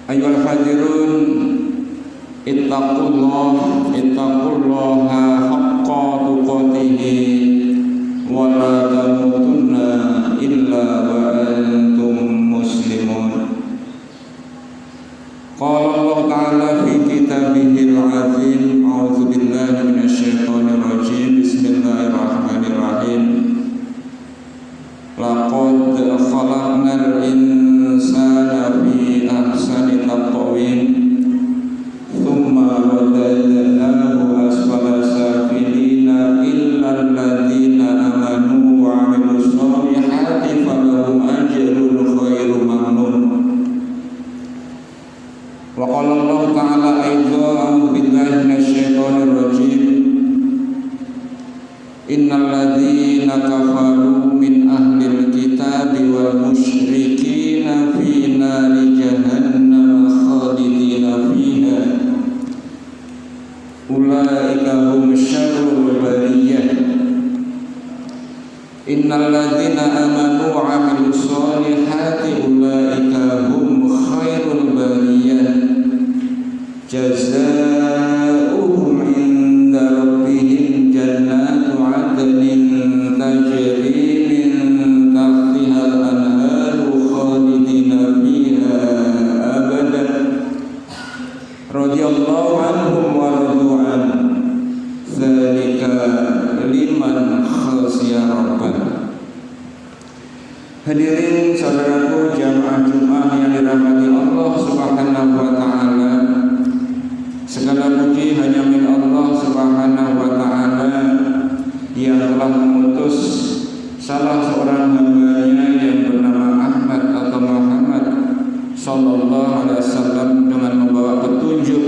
Ayyuhal hadirun, ittaqullaha haqqa tuqatih wa la tamutunna illa wa antum muslimun. Qala Allah Ta'ala fi kitabihil azim, a'udzu billahi minasyaitonir rajim. Bismillahirrahmanirrahim. Laqad khalaqnal insana fi ahsani taqwim thumma radadnahu asfala safilina illa alladhina amanu wa 'amilus solihati falahum ajrun ghairu mamnun. Wa qala Allah Ta'ala aidan, a'udzu billahi minasyaitonir rajim. Innal ladzina kafaru min ahlil kitabi wal musyrikina fi nari jahannam khalidina fiha ulaika hum syarrul bariyah. Innal ladzina amanu wa 'amilus solihati ulaika hum khairul bariyah jazaohum 'inda rabbihim jannatu 'adnin tajri min tahtihal anharu khalidina fiha abadan radhiyallahu anhum wa radu an dzalika liman khashiya rabbah. Hadirin saudaraku jamaah Jumat yang dirahmati Allah Subhanahu wa taala, segala puji hanya milik Allah Subhanahu wa taala yang telah mengutus salah seorang hamba-Nya yang bernama Ahmad atau Muhammad sallallahu alaihi wasallam dengan membawa petunjuk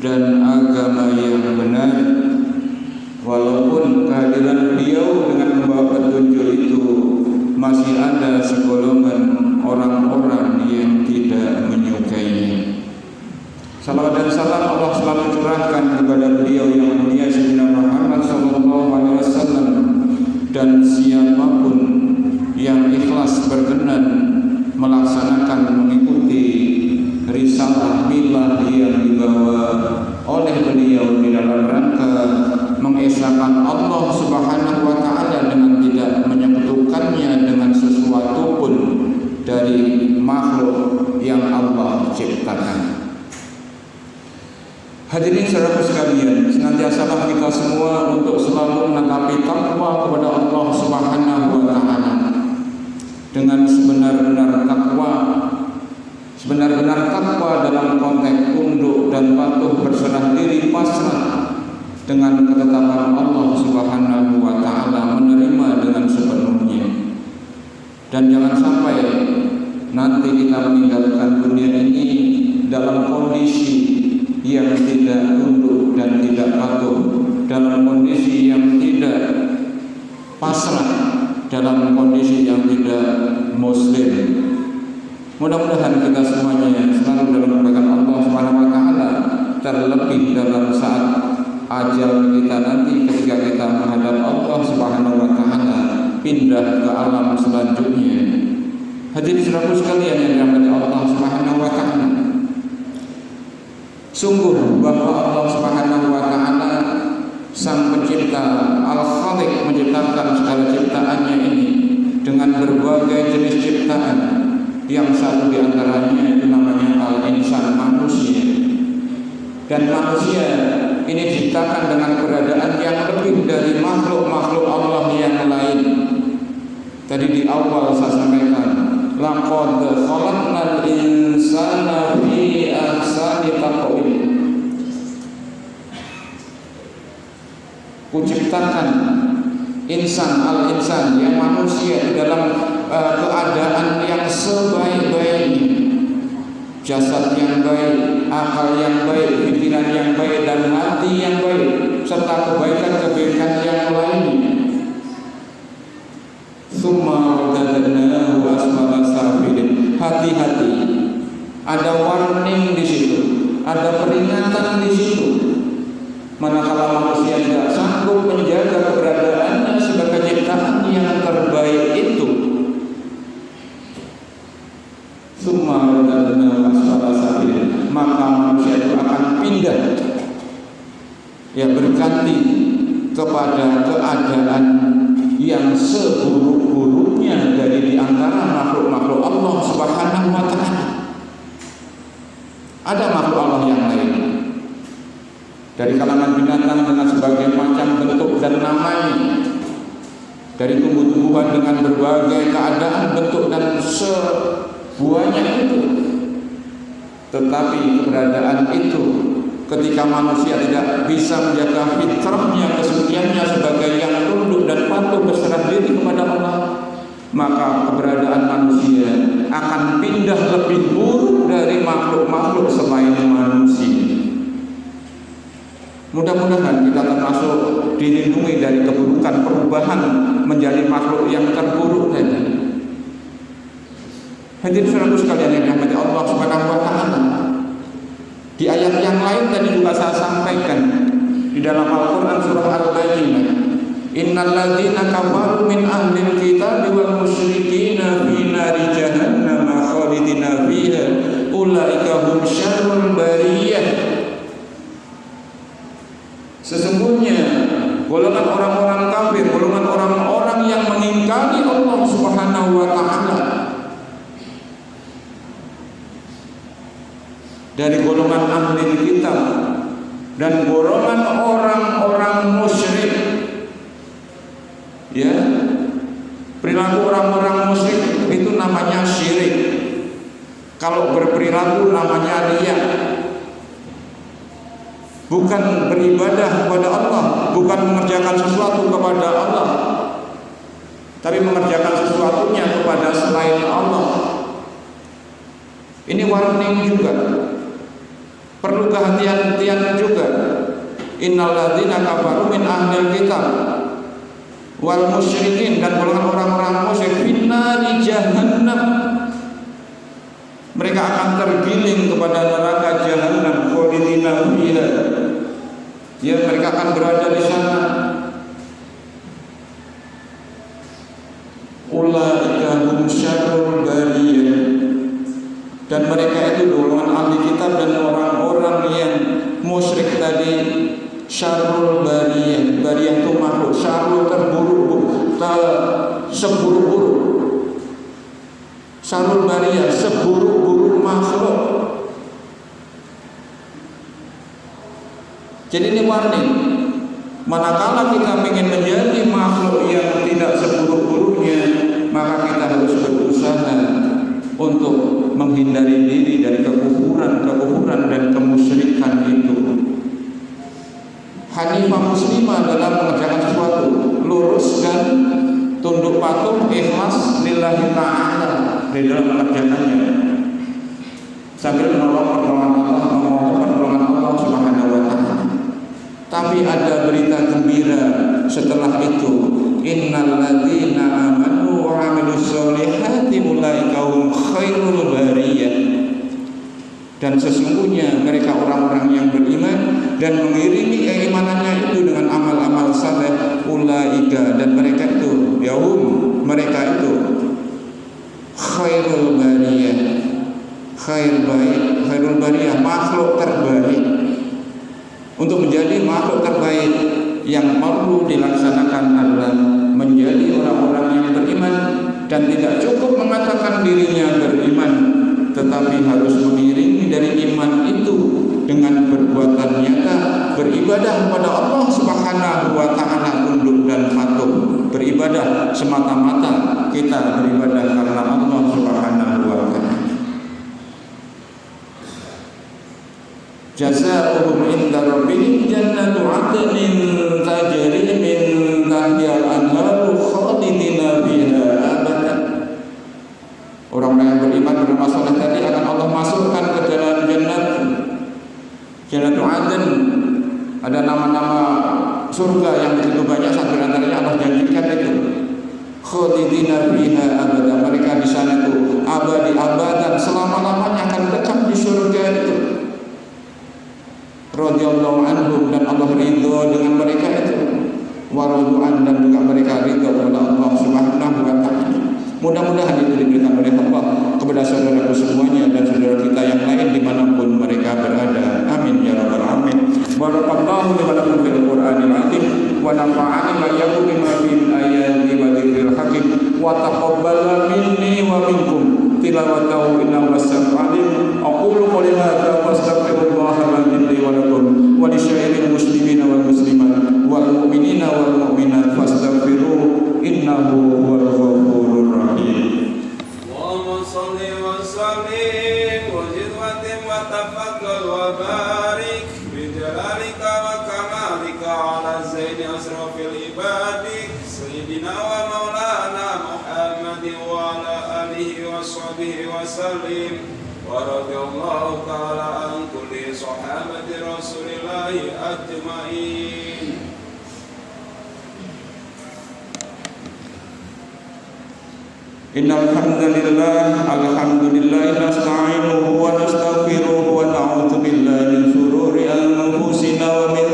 dan agama yang benar. Walaupun kehadiran beliau dengan membawa petunjuk itu masih ada segolongan orang-orang yang tidak menyukainya. Salawat dan salam Allah selalu curahkan kepada beliau yang mulia Sayyidina Muhammad sallallahu alaihi wasallam, dan siapapun yang ikhlas berkenan melaksanakan mengikuti risalah milah yang dibawa oleh beliau di dalam rangka mengesahkan Allah Subhanahu wa taala dengan tidak menyekutukannya dengan sesuatu pun dari makhluk yang Allah ciptakan. Hadirin saudara sekalian, senantiasalah kita semua untuk selalu menetapi takwa kepada Allah Subhanahu wa taala dengan sebenar-benar takwa. Sebenar-benar takwa dalam konteks tunduk dan patuh, berserah diri, pasrah dengan ketetapan Allah Subhanahu wa taala, menerima dengan sepenuhnya. Dan jangan sampai nanti kita meninggalkan dunia ini dalam kondisi yang tidak tunduk dan tidak patuh, dalam kondisi yang tidak pasrah, dalam kondisi yang tidak muslim. Mudah-mudahan kita semuanya selalu dalam pegangan Allah Subhanahu wa taala, terlebih dalam saat ajal kita nanti ketika kita menghadap Allah Subhanahu wa taala, pindah ke alam selanjutnya. Hadirin saudaraku sekalian yang dirahmati Allah Subhanahu wa taala, sungguh bahwa Allah Subhanahu wa taala Sang Pencipta, Al-Khaliq, menciptakan segala ciptaannya ini dengan berbagai jenis ciptaan, yang satu di antaranya itu namanya al-insan, manusia. Dan manusia ini diciptakan dengan keberadaan yang lebih dari makhluk-makhluk Allah yang lain. Tadi di awal saya sampaikan, laqad khalaqnal insana fi ahsani taqwim. Kuciptakan insan, al-insan, yang manusia di dalam keadaan yang sebaik-baiknya, jasad yang baik, akal yang baik, pikiran yang baik, dan hati yang baik, serta kebaikan-kebaikan yang lainnya. Tsumma radadnahu asfala safilin. Hati-hati, ada warning di situ, ada peringatan di situ. Manakala manusia tidak sanggup menjaga keberadaannya sebagai ciptaan yang terbaik itu, tsumma radadnahu asfala safilin, maka manusia itu akan pindah, ya, berganti kepada keadaan yang seburuk-buruknya dari di antara makhluk-makhluk Allah Subhanahu wa ta'ala. Ada makhluk Allah yang lain dari kalangan binatang dengan sebagai macam bentuk dan namanya, dari tumbuh-tumbuhan dengan berbagai keadaan, bentuk dan sebuahnya itu. Tetapi keberadaan itu ketika manusia tidak bisa menjaga fitrahnya, kesuciannya sebagai yang tunduk dan patuh berserah diri kepada Allah, maka keberadaan manusia akan pindah lebih buruk dari makhluk-makhluk selain manusia. Mudah-mudahan kita termasuk dilindungi dari keburukan perubahan menjadi makhluk yang terburuk tadi. Hadirin saudaraku sekalian yang dirahmati Allah Subhanahu wa ta'ala, di ayat yang lain tadi juga saya sampaikan di dalam Al-Quran surah Al-Bayyinah, innal ladzina kafaru min ahlil kitab wal musyrikina fi nari jahannam khalidina fiha ulaika hum syarrul bariyah. Sesungguhnya golongan orang-orang kafir, golongan orang-orang yang mengingkari Allah Subhanahu wa ta'ala dari golongan ahli kitab dan golongan orang-orang musyrik, ya, perilaku orang-orang musyrik itu namanya syirik. Kalau berperilaku namanya riya, bukan beribadah kepada Allah, bukan mengerjakan sesuatu kepada Allah, tapi mengerjakan sesuatunya kepada selain Allah. Ini warning juga, perlu kehati-hatian juga. Innal ladzina kafaru min ahlil kitab wal musyrikin, dan golongan orang-orang musyrik finnari jahannam, mereka akan tergiling kepada neraka jahannam khalidina fiha, ya, mereka akan berada di sana. Ulaika hum syarrul bariyah, dan mereka itu golongan ahli kitab dan orang-orang yang musyrik tadi, syarrul bariyah. Bariyah itu makhluk, syarrul terburuk, seburuk-buruk. Syarrul bariyah, seburuk-buruk makhluk. Jadi ini warning, manakala kita ingin menjadi makhluk yang tidak seburuk-buruknya, maka kita harus berusaha untuk menghindari diri dari kekufuran dan kemusyrikan itu. Hanifah muslimah dalam mengerjakan sesuatu, lurus dan tunduk patuh, ikhlas lillahi ta'ala di dalam mengerjakannya, sambil menolong pertolongan Allah, memohon pertolongan Allah Subhanahu wa ta'ala. Tapi ada berita gembira setelah itu, innal ladzina amanu wa 'amilus sholihati ulaika hum khairul bariyah, dan sesungguhnya mereka orang-orang yang beriman dan mengiringi keimanannya itu dengan amal-amal saleh, ulaika, dan mereka itu, yahum, mereka itu khairul bariyah, khairul bariyah, makhluk terbaik. Untuk menjadi makhluk terbaik yang perlu dilaksanakan adalah menjadi orang-orang yang beriman, dan tidak cukup mengatakan dirinya beriman, tetapi harus mengiringi dari iman itu dengan perbuatan nyata, beribadah kepada Allah Subhanahu wa ta'ala, tunduk dan patuh. Beribadah semata-mata kita beribadah karena Allah Subhanahu wa ta'ala. Jazaohum inda rabbihim jannatu 'adnin tajri min tahtiha al-anharu khalidina fiha abadan. Orang-orang yang beriman beramal saleh tadi akan Allah masukkan ke dalam Jannatu 'Adn. Ada nama-nama surga yang begitu banyak, satu antaranya Allah janjikan itu khalidina fiha abadan. Mereka di sana itu abadi abadan, selama-lamanya akan tetap di surga itu. Radhiyallahu anhum, dan Allah ridho dengan mereka itu, waradu'an, dan juga mereka ridho kepada Allah Subhanahu wa ta'ala. Mudah-mudahan itu diberikan oleh Allah kepada saudaraku semuanya dan saudara kita yang lain dimanapun mereka وتفضل وبارك بجلالك وكمالك على زين أشرف العباد سيدنا ومولانا محمد وعلى آله وصحبه وسلم ورضي الله تعالى عن كل صحابة رسول الله أجمعين. Innal hamdalillah nasta'inuhu wa nastaghfiruhu wa na'udzu billahi min shururi anfusina wa min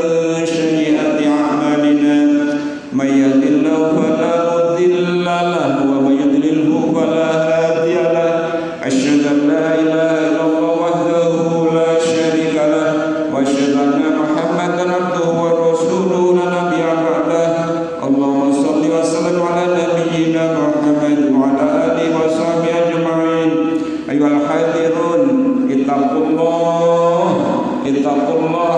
sayyiati a'malina may yahdihillahu fala mudilla lahu wa may yudlilhu fala hadiya lahu asyhadu an la ilaha illallah wahdahu la syarika lahu wa asyhadu anna Muhammadan abduhu wa rasuluhu la nabiyya ba'dahu. Allahumma shalli wa sallim ala nabiyyina Muhammad wa ala alihi wa sahbihi ajma'in. Ayyuhal hadirun, ittaqullaha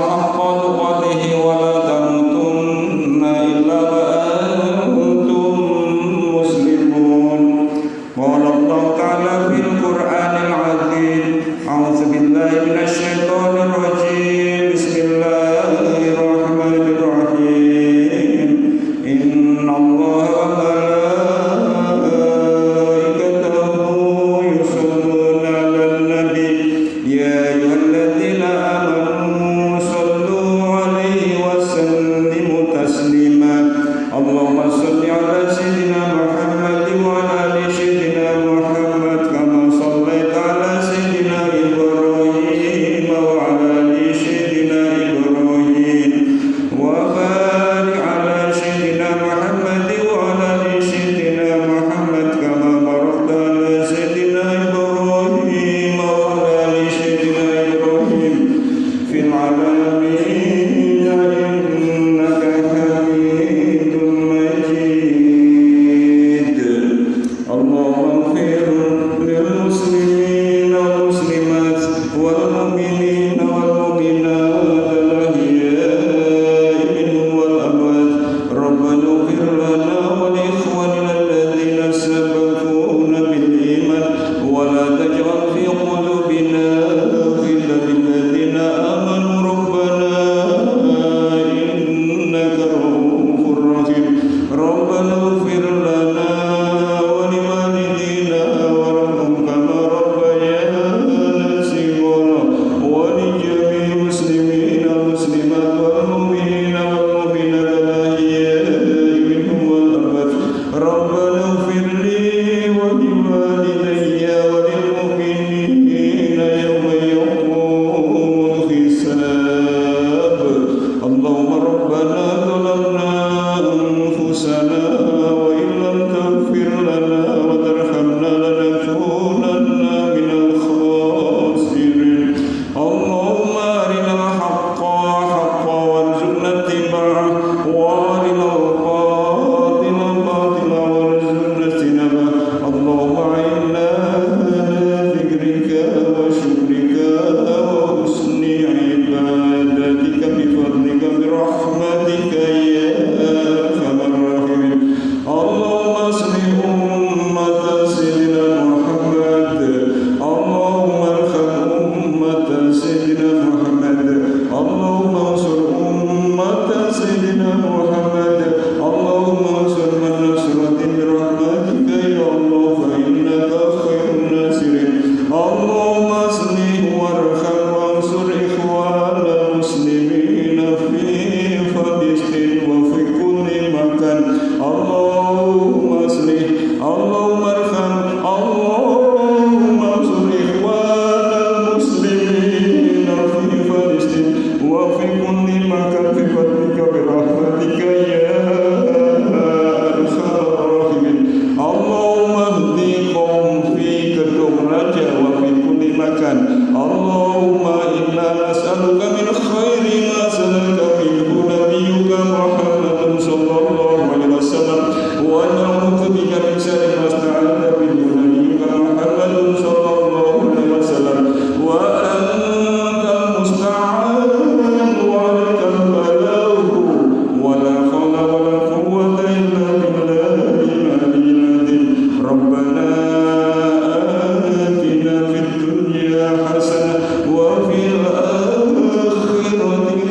haqqa tuqatih wa la tamutunna illa wa antum muslimun. Qala Allah ta'ala fil Qur'anil 'azim. A'udzu billahi minasy syaithanir rajim. Bismillahirrahmanirrahim. Innallaha wa ربنا آتنا في الدنيا حسنة وفي الآخرة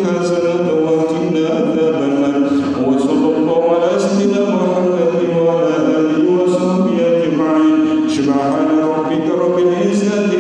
حسنة وقنا عذاب النار وصلى الله على سيدنا محمد وعلى آله وصحبه أجمعين سبحان ربك رب العزة